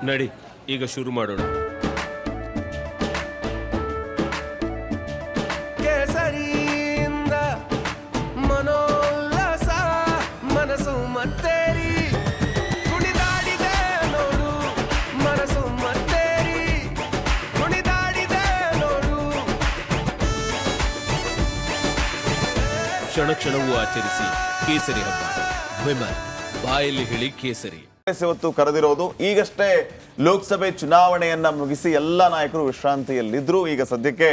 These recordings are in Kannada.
ನಡಿ ಈಗ ಶುರು ಮಾಡೋಣ. ಕೇಸರಿಯಿಂದ ಮನೋಲ್ಲಾಸ ಮನಸ್ಸು ಮತ್ತೇರಿ ಕುಣಿದಾಡಿದೆ ನೋಡು, ಮನಸ್ಸು ಮತ್ತೇರಿ ಕುಣಿದಾಡಿದೆ ನೋಡು. ಕ್ಷಣ ಕ್ಷಣವೂ ಆಚರಿಸಿ ಕೇಸರಿ ಹಬ್ಬ. ವಿಮಲ್ ಬಾಯಲ್ಲಿ ಹೇಳಿ ಕೇಸರಿ. ಇವತ್ತು ಕರೆದಿರೋದು ಈಗಷ್ಟೇ ಲೋಕಸಭೆ ಚುನಾವಣೆಯನ್ನ ಮುಗಿಸಿ ಎಲ್ಲ ನಾಯಕರು ವಿಶ್ರಾಂತಿಯಲ್ಲಿದ್ರು. ಈಗ ಸದ್ಯಕ್ಕೆ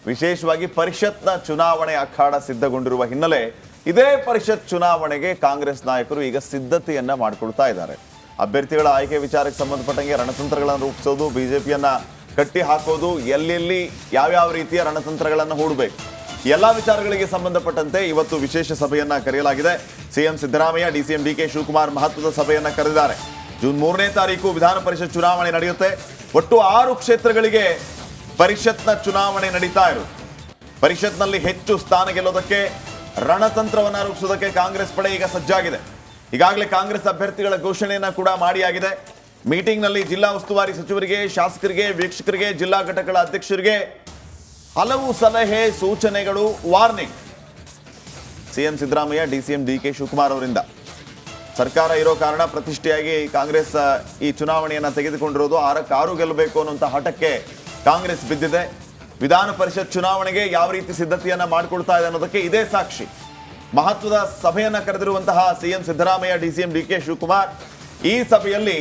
ವಿಶೇಷವಾಗಿ ಪರಿಷತ್ನ ಚುನಾವಣೆ ಅಖಾಡ ಸಿದ್ಧಗೊಂಡಿರುವ ಹಿನ್ನೆಲೆ ಇದೇ ಪರಿಷತ್ ಚುನಾವಣೆಗೆ ಕಾಂಗ್ರೆಸ್ ನಾಯಕರು ಈಗ ಸಿದ್ಧತೆಯನ್ನ ಮಾಡಿಕೊಳ್ತಾ ಇದ್ದಾರೆ. ಅಭ್ಯರ್ಥಿಗಳ ಆಯ್ಕೆ ವಿಚಾರಕ್ಕೆ ಸಂಬಂಧಪಟ್ಟಂಗೆ ರಣತಂತ್ರಗಳನ್ನು ರೂಪಿಸೋದು, ಬಿಜೆಪಿಯನ್ನ ಕಟ್ಟಿ ಹಾಕೋದು, ಎಲ್ಲೆಲ್ಲಿ ಯಾವ್ಯಾವ ರೀತಿಯ ರಣತಂತ್ರಗಳನ್ನು ಹೂಡಬೇಕು, ಎಲ್ಲ ವಿಚಾರಗಳಿಗೆ ಸಂಬಂಧಪಟ್ಟಂತೆ ಇವತ್ತು ವಿಶೇಷ ಸಭೆಯನ್ನ ಕರೆಯಲಾಗಿದೆ. CM Siddaramaiah, DCM DK Shivakumar ಮಹತ್ವದ ಸಭೆಯನ್ನ ಕರೆದಿದ್ದಾರೆ. ಜೂನ್ 3ನೇ ತಾರೀಕು ವಿಧಾನ ಪರಿಷತ್ ಚುನಾವಣೆ ನಡೆಯುತ್ತೆ. ಒಟ್ಟು 6 ಕ್ಷೇತ್ರಗಳಿಗೆ ಪರಿಷತ್ನ ಚುನಾವಣೆ ನಡೀತಾ ಇರುತ್ತೆ. ಪರಿಷತ್ನಲ್ಲಿ ಹೆಚ್ಚು ಸ್ಥಾನ ಗೆಲ್ಲೋದಕ್ಕೆ, ರಣತಂತ್ರವನ್ನ ರೂಪಿಸೋದಕ್ಕೆ ಕಾಂಗ್ರೆಸ್ ಪಡೆ ಈಗ ಸಜ್ಜಾಗಿದೆ. ಈಗಾಗಲೇ ಕಾಂಗ್ರೆಸ್ ಅಭ್ಯರ್ಥಿಗಳ ಘೋಷಣೆಯನ್ನ ಕೂಡ ಮಾಡಿಯಾಗಿದೆ. ಮೀಟಿಂಗ್ನಲ್ಲಿ ಜಿಲ್ಲಾ ಉಸ್ತುವಾರಿ ಸಚಿವರಿಗೆ, ಶಾಸಕರಿಗೆ, ವೀಕ್ಷಕರಿಗೆ, ಜಿಲ್ಲಾ ಘಟಕಗಳ ಅಧ್ಯಕ್ಷರಿಗೆ ಹಲವು ಸಲಹೆ, ಸೂಚನೆಗಳು, warning CM Siddaramaiah, DCM DK Shivakumar ಅವರಿಂದ. ಸರ್ಕಾರ ಇರೋ ಕಾರಣ ಪ್ರತಿಷ್ಠೆಯಾಗಿ ಕಾಂಗ್ರೆಸ್ ಈ ಚುನಾವಣೆಯನ್ನ ತೆಗೆದುಕೊಂಡಿರೋದು. 6ಕ್ಕೆ 6 ಗೆಲ್ಲಬೇಕು ಅನ್ನುವಂಥ ಹಠಕ್ಕೆ ಕಾಂಗ್ರೆಸ್ ಬಿದ್ದಿದೆ. ವಿಧಾನ ಪರಿಷತ್ ಚುನಾವಣೆಗೆ ಯಾವ ರೀತಿ ಸಿದ್ಧತೆಯನ್ನ ಮಾಡಿಕೊಳ್ತಾ ಇದೆ ಅನ್ನೋದಕ್ಕೆ ಇದೇ ಸಾಕ್ಷಿ. ಮಹತ್ವದ ಸಭೆಯನ್ನ ಕರೆದಿರುವಂತಹ CM Siddaramaiah, DCM DK Shivakumar ಈ ಸಭೆಯಲ್ಲಿ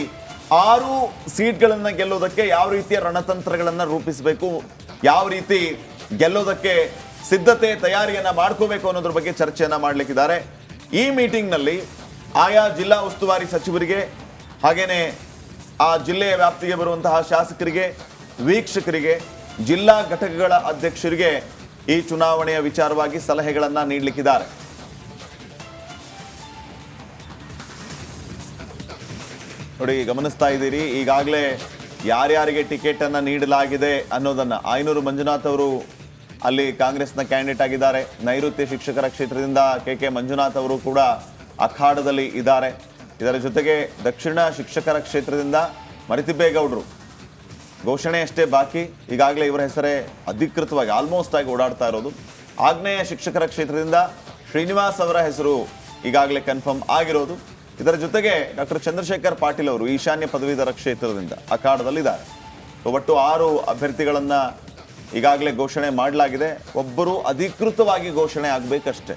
6 ಸೀಟ್ಗಳನ್ನ ಗೆಲ್ಲೋದಕ್ಕೆ ಯಾವ ರೀತಿಯ ರಣತಂತ್ರಗಳನ್ನ ರೂಪಿಸಬೇಕು, ಯಾವ ರೀತಿ ಗೆಲ್ಲೋದಕ್ಕೆ ಸಿದ್ಧತೆ ತಯಾರಿಯನ್ನ ಮಾಡ್ಕೋಬೇಕು ಅನ್ನೋದ್ರ ಬಗ್ಗೆ ಚರ್ಚೆಯನ್ನ ಮಾಡಲಿಕ್ಕಿದ್ದಾರೆ. ಈ ಮೀಟಿಂಗ್ನಲ್ಲಿ ಆಯಾ ಜಿಲ್ಲಾ ಉಸ್ತುವಾರಿ ಸಚಿವರಿಗೆ, ಹಾಗೇನೆ ಆ ಜಿಲ್ಲೆಯ ವ್ಯಾಪ್ತಿಗೆ ಬರುವಂತಹ ಶಾಸಕರಿಗೆ, ವೀಕ್ಷಕರಿಗೆ, ಜಿಲ್ಲಾ ಘಟಕಗಳ ಅಧ್ಯಕ್ಷರಿಗೆ ಈ ಚುನಾವಣೆಯ ವಿಚಾರವಾಗಿ ಸಲಹೆಗಳನ್ನ ನೀಡಲಿಕ್ಕಿದ್ದಾರೆ. ನೋಡಿ, ಗಮನಿಸ್ತಾ ಇದ್ದೀರಿ ಈಗಾಗಲೇ ಯಾರ್ಯಾರಿಗೆ ಟಿಕೆಟ್ ಅನ್ನ ನೀಡಲಾಗಿದೆ ಅನ್ನೋದನ್ನ. ಆಯನೂರು ಮಂಜುನಾಥ್ ಅವರು ಅಲ್ಲಿ ಕಾಂಗ್ರೆಸ್ನ ಕ್ಯಾಂಡಿಡೇಟ್ ಆಗಿದ್ದಾರೆ. ನೈಋತ್ಯ ಶಿಕ್ಷಕರ ಕ್ಷೇತ್ರದಿಂದ ಕೆ ಮಂಜುನಾಥ್ ಅವರು ಕೂಡ ಅಖಾಡದಲ್ಲಿ ಇದ್ದಾರೆ. ಇದರ ಜೊತೆಗೆ ದಕ್ಷಿಣ ಶಿಕ್ಷಕರ ಕ್ಷೇತ್ರದಿಂದ ಮರಿತಿಬ್ಬೇಗೌಡರು ಘೋಷಣೆ ಅಷ್ಟೇ ಬಾಕಿ. ಈಗಾಗಲೇ ಇವರ ಹೆಸರೇ ಅಧಿಕೃತವಾಗಿ ಆಲ್ಮೋಸ್ಟ್ ಆಗಿ ಓಡಾಡ್ತಾ ಇರೋದು. ಆಗ್ನೇಯ ಶಿಕ್ಷಕರ ಕ್ಷೇತ್ರದಿಂದ ಶ್ರೀನಿವಾಸ್ ಅವರ ಹೆಸರು ಈಗಾಗಲೇ ಕನ್ಫರ್ಮ್ ಆಗಿರೋದು. ಇದರ ಜೊತೆಗೆ ಡಾಕ್ಟರ್ ಚಂದ್ರಶೇಖರ್ ಪಾಟೀಲ್ ಅವರು ಈಶಾನ್ಯ ಪದವೀಧರ ಕ್ಷೇತ್ರದಿಂದ ಅಖಾಡದಲ್ಲಿದ್ದಾರೆ. ಒಟ್ಟು 6 ಅಭ್ಯರ್ಥಿಗಳನ್ನ ಈಗಾಗಲೇ ಘೋಷಣೆ ಮಾಡಲಾಗಿದೆ. ಒಬ್ಬರು ಅಧಿಕೃತವಾಗಿ ಘೋಷಣೆ ಆಗಬೇಕಷ್ಟೇ.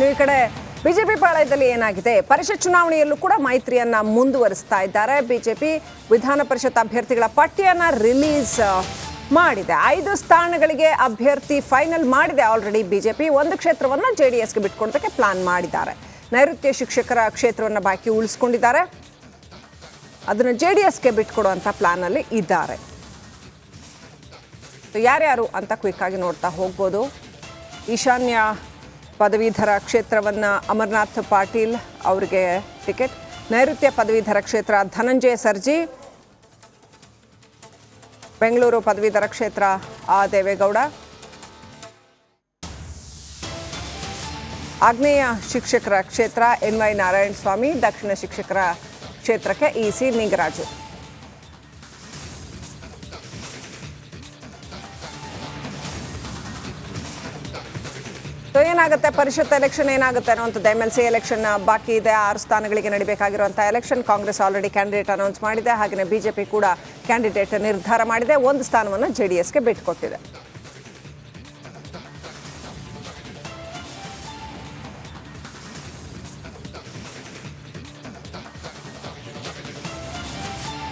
ಈ ಕಡೆ ಬಿಜೆಪಿ ಪಾಳಯದಲ್ಲಿ ಏನಾಗಿದೆ, ಪರಿಷತ್ ಚುನಾವಣೆಯಲ್ಲೂ ಕೂಡ ಮೈತ್ರಿಯನ್ನ ಮುಂದುವರಿಸ್ತಾ ಇದ್ದಾರೆ. ಬಿಜೆಪಿ ವಿಧಾನ ಪರಿಷತ್ ಅಭ್ಯರ್ಥಿಗಳ ಪಟ್ಟಿಯನ್ನ ರಿಲೀಸ್ ಮಾಡಿದೆ. 5 ಸ್ಥಾನಗಳಿಗೆ ಅಭ್ಯರ್ಥಿ ಫೈನಲ್ ಮಾಡಿದೆ ಆಲ್ರೆಡಿ ಬಿಜೆಪಿ. 1 ಕ್ಷೇತ್ರವನ್ನು JDSಗೆ ಬಿಟ್ಕೊಡೋದಕ್ಕೆ ಪ್ಲಾನ್ ಮಾಡಿದ್ದಾರೆ. ನೈಋತ್ಯ ಶಿಕ್ಷಕರ ಕ್ಷೇತ್ರವನ್ನು ಬಾಕಿ ಉಳಿಸ್ಕೊಂಡಿದ್ದಾರೆ. ಅದನ್ನು JDSಗೆ ಬಿಟ್ಕೊಡುವಂಥ ಪ್ಲಾನಲ್ಲಿ ಇದ್ದಾರೆ. ಯಾರ್ಯಾರು ಅಂತ ಕ್ವಿಕ್ ಆಗಿ ನೋಡ್ತಾ ಹೋಗ್ಬೋದು. ಈಶಾನ್ಯ ಪದವೀಧರ ಕ್ಷೇತ್ರವನ್ನು ಅಮರನಾಥ್ ಪಾಟೀಲ್ ಅವರಿಗೆ ಟಿಕೆಟ್. ನೈಋತ್ಯ ಪದವೀಧರ ಕ್ಷೇತ್ರ ಧನಂಜಯ ಸರ್ಜಿ. ಬೆಂಗಳೂರು ಪದವೀಧರ ಕ್ಷೇತ್ರ ದೇವೇಗೌಡ. ಆಗ್ನೇಯ ಶಿಕ್ಷಕರ ಕ್ಷೇತ್ರ NY ನಾರಾಯಣ ಸ್ವಾಮಿ. ದಕ್ಷಿಣ ಶಿಕ್ಷಕರ ಕ್ಷೇತ್ರಕ್ಕೆ EC ನಿಂಗರಾಜು. ಏನಾಗುತ್ತೆ ಪರಿಷತ್ ಎಲೆಕ್ಷನ್ ಏನಾಗುತ್ತೆ ಅನ್ನುವಂಥದ್ದು. MLC ಎಲೆಕ್ಷನ್ ಬಾಕಿ ಇದೆ. 6 ಸ್ಥಾನಗಳಿಗೆ ನಡೀಬೇಕಾಗಿರುವಂಥ election. Congress already candidate announce ಮಾಡಿದೆ. ಹಾಗೆಯೇ ಬಿಜೆಪಿ ಕೂಡ ಕ್ಯಾಂಡಿಡೇಟ್ ನಿರ್ಧಾರ ಮಾಡಿದೆ. 1 ಸ್ಥಾನವನ್ನು JDSಗೆ ಬಿಟ್ಟುಕೊಟ್ಟಿದೆ.